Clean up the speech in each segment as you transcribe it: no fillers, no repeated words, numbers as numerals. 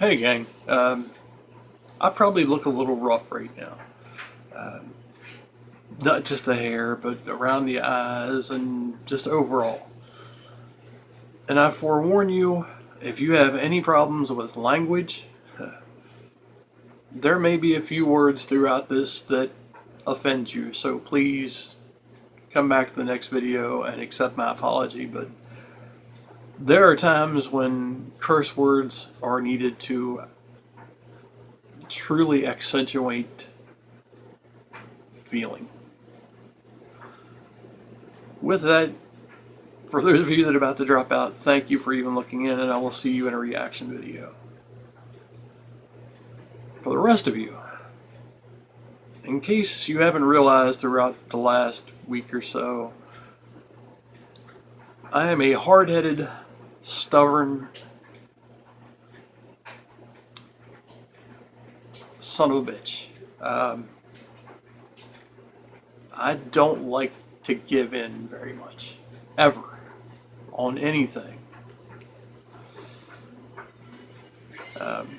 Hey gang, I probably look a little rough right now. Not just the hair, but around the eyes and just overall. And I forewarn you, if you have any problems with language, there may be a few words throughout this that offend you. So please come back to the next video and accept my apology. But there are times when curse words are needed to truly accentuate feeling. With that, for those of you that are about to drop out, thank you for even looking in, and I will see you in a reaction video. For the rest of you, in case you haven't realized throughout the last week or so, I am a hard-headed, stubborn son of a bitch. I don't like to give in very much, ever, on anything. I'm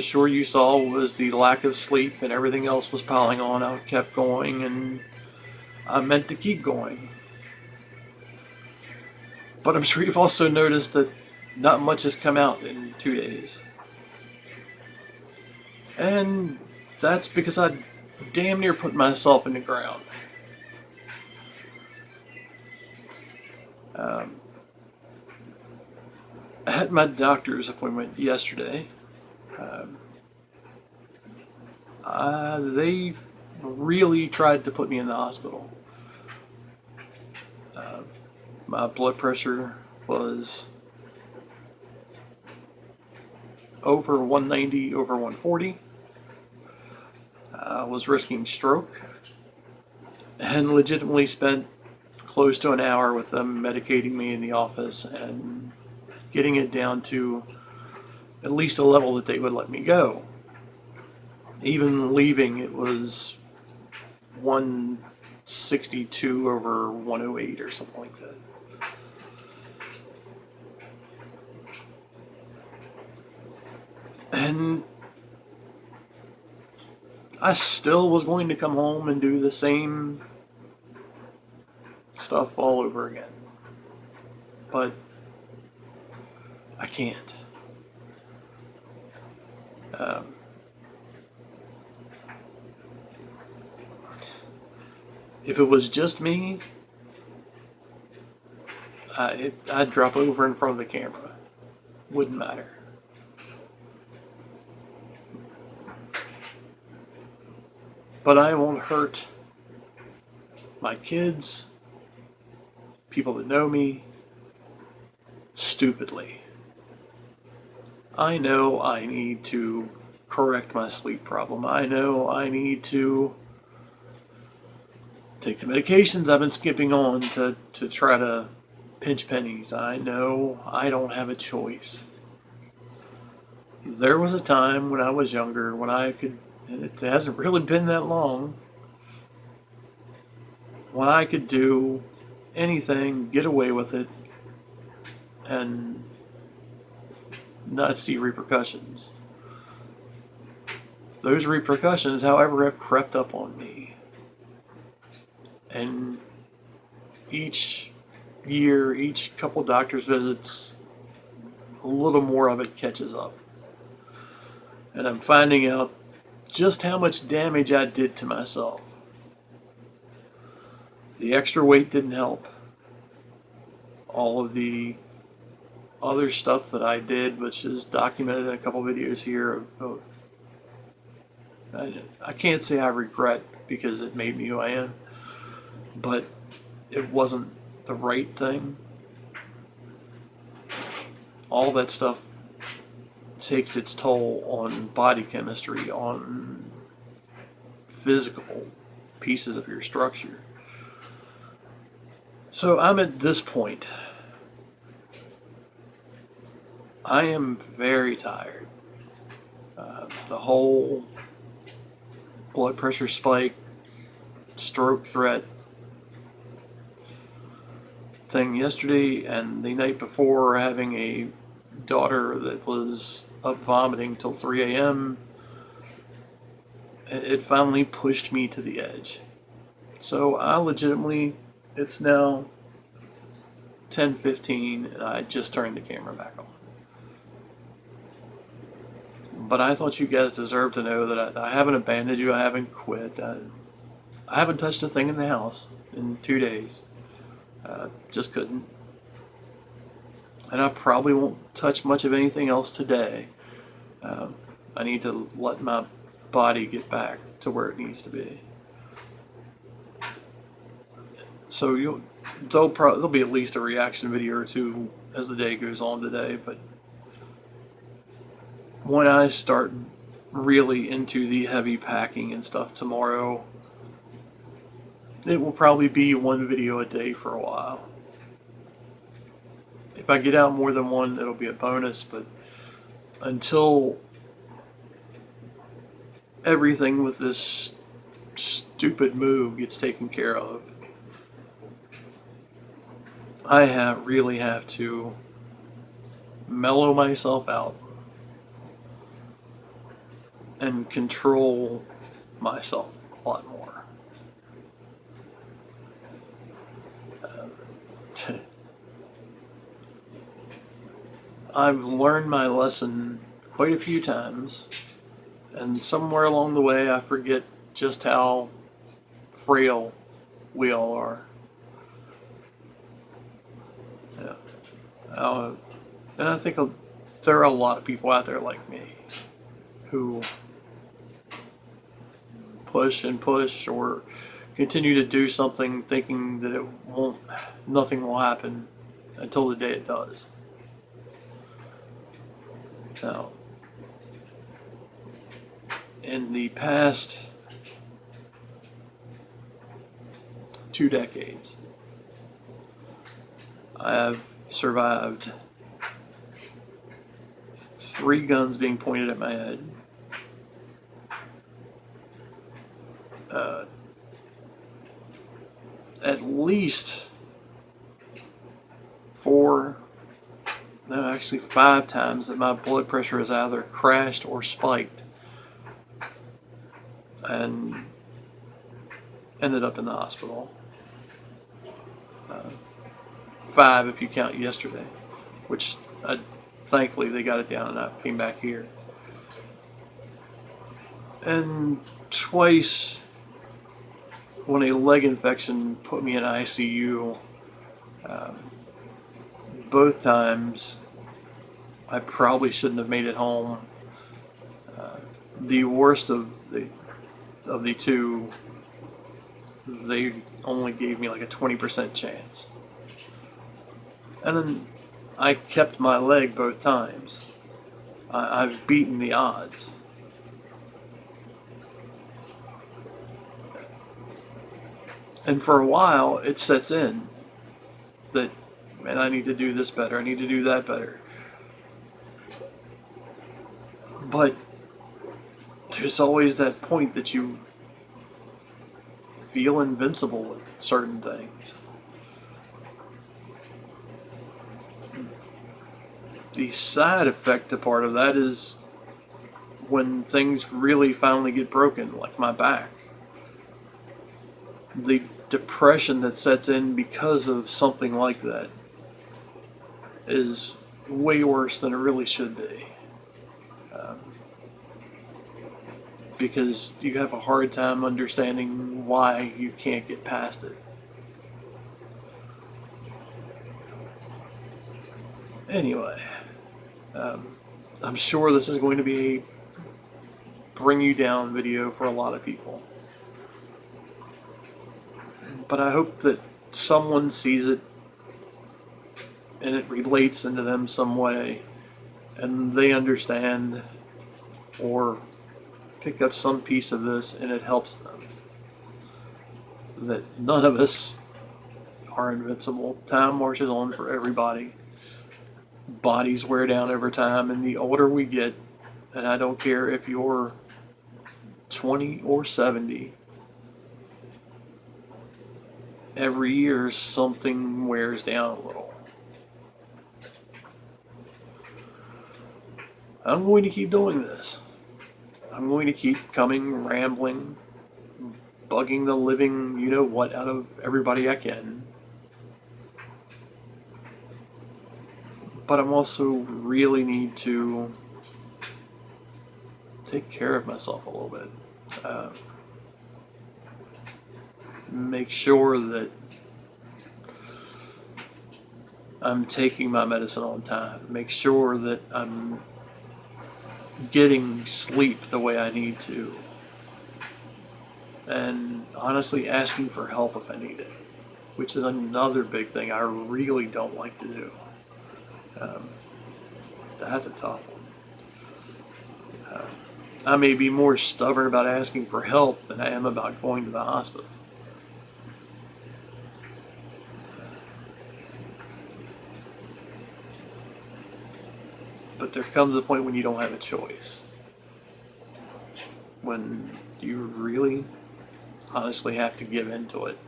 sure you saw was the lack of sleep and everything else was piling on. I kept going and I meant to keep going. But I'm sure you've also noticed that not much has come out in 2 days. And that's because I damn near put myself in the ground. I had my doctor's appointment yesterday. They really tried to put me in the hospital. My blood pressure was over 190 over 140. I was risking stroke and legitimately spent close to an hour with them medicating me in the office and getting it down to at least a level that they would let me go. Even leaving, it was 162 over 108 or something like that. And I still was going to come home and do the same stuff all over again. But I can't. If it was just me, I'd drop over in front of the camera. Wouldn't matter. But I won't hurt my kids, people that know me, stupidly. I know I need to correct my sleep problem. I know I need to take the medications I've been skipping on to try to pinch pennies. I know I don't have a choice. There was a time when I was younger when I could, and it hasn't really been that long, when I could do anything, get away with it, and not see repercussions. Those repercussions, however, have crept up on me. And each year, each couple doctor's visits, a little more of it catches up. And I'm finding out just how much damage I did to myself. The extra weight didn't help. All of the other stuff that I did, which is documented in a couple videos here, I can't say I regret because it made me who I am, but it wasn't the right thing. All that stuff takes its toll on body chemistry, on physical pieces of your structure. So I'm at this point. I am very tired. The whole blood pressure spike, stroke threat thing yesterday and the night before, having a daughter that was up vomiting till 3 a.m., it finally pushed me to the edge. So I legitimately, it's now 10:15 and I just turned the camera back on. But I thought you guys deserved to know that I haven't abandoned you. I haven't quit. I haven't touched a thing in the house in 2 days. Just couldn't. And I probably won't touch much of anything else today. I need to let my body get back to where it needs to be. So there'll be at least a reaction video or two as the day goes on today. But when I start really into the heavy packing and stuff tomorrow, it will probably be one video a day for a while. If I get out more than one, it'll be a bonus, but until everything with this stupid move gets taken care of, I really have to mellow myself out and control myself a lot more. I've learned my lesson quite a few times, and somewhere along the way I forget just how frail we all are. Yeah. And I think there are a lot of people out there like me who push and push or continue to do something thinking that nothing will happen until the day it does. Now, in the past 2 decades, I have survived 3 guns being pointed at my head, at least 5 times that my blood pressure has either crashed or spiked and ended up in the hospital. 5 if you count yesterday, which thankfully they got it down and I came back here. And twice when a leg infection put me in ICU. Both times I probably shouldn't have made it home. The worst of the 2, they only gave me like a 20% chance. And then I kept my leg both times. I've beaten the odds. And for a while, it sets in that, man, I need to do this better, I need to do that better. But there's always that point that you feel invincible with certain things. The side effect, a part of that, is when things really finally get broken, like my back. The depression that sets in because of something like that is way worse than it really should be. Because you have a hard time understanding why you can't get past it. Anyway, I'm sure this is going to be a bring you down video for a lot of people. But I hope that someone sees it and it relates into them some way and they understand or pick up some piece of this and it helps them. That none of us are invincible. Time marches on for everybody. Bodies wear down over time, and the older we get, and I don't care if you're 20 or 70, every year something wears down a little. I'm going to keep doing this. I'm going to keep coming, rambling, bugging the living you know what out of everybody I can. But I'm also really need to take care of myself a little bit. Make sure that I'm taking my medicine on time. Make sure that I'm getting sleep the way I need to. And honestly, asking for help if I need it, which is another big thing I really don't like to do. That's a tough one. I may be more stubborn about asking for help than I am about going to the hospital. But there comes a point when you don't have a choice. When you really, honestly have to give in to it.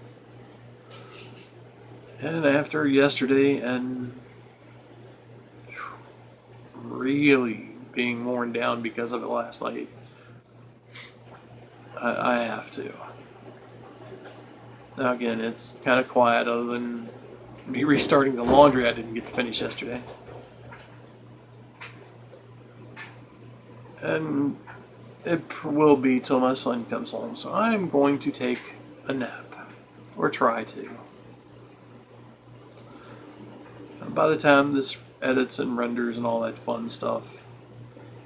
And after yesterday and really being worn down because of it last night, I have to. Now again, it's kind of quiet other than me restarting the laundry I didn't get to finish yesterday. And it will be till my son comes home, so I'm going to take a nap, or try to. By the time this edits and renders and all that fun stuff,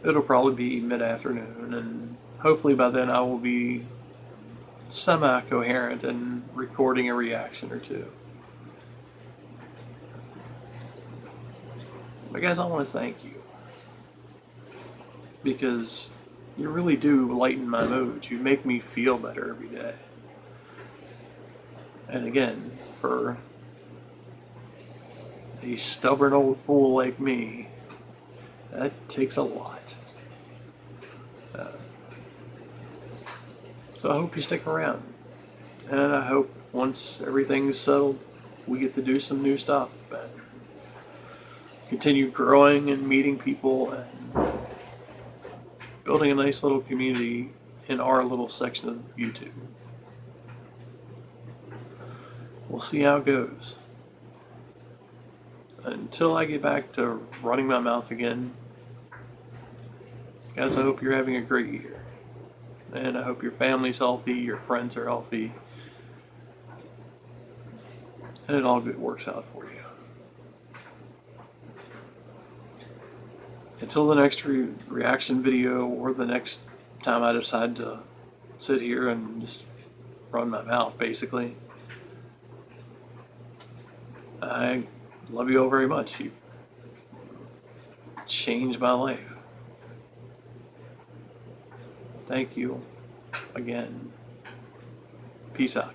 it'll probably be mid-afternoon, and hopefully by then I will be semi-coherent and recording a reaction or two. But guys, I want to thank you, because you really do lighten my mood. You make me feel better every day. And again, for a stubborn old fool like me, that takes a lot. So I hope you stick around. And I hope once everything's settled, we get to do some new stuff and continue growing and meeting people and building a nice little community in our little section of YouTube. We'll see how it goes. Until I get back to running my mouth again, guys, I hope you're having a great year. And I hope your family's healthy, your friends are healthy, and it all works out for you. Until the next reaction video, or the next time I decide to sit here and just run my mouth, basically, I love you all very much. You changed my life. Thank you again. Peace out.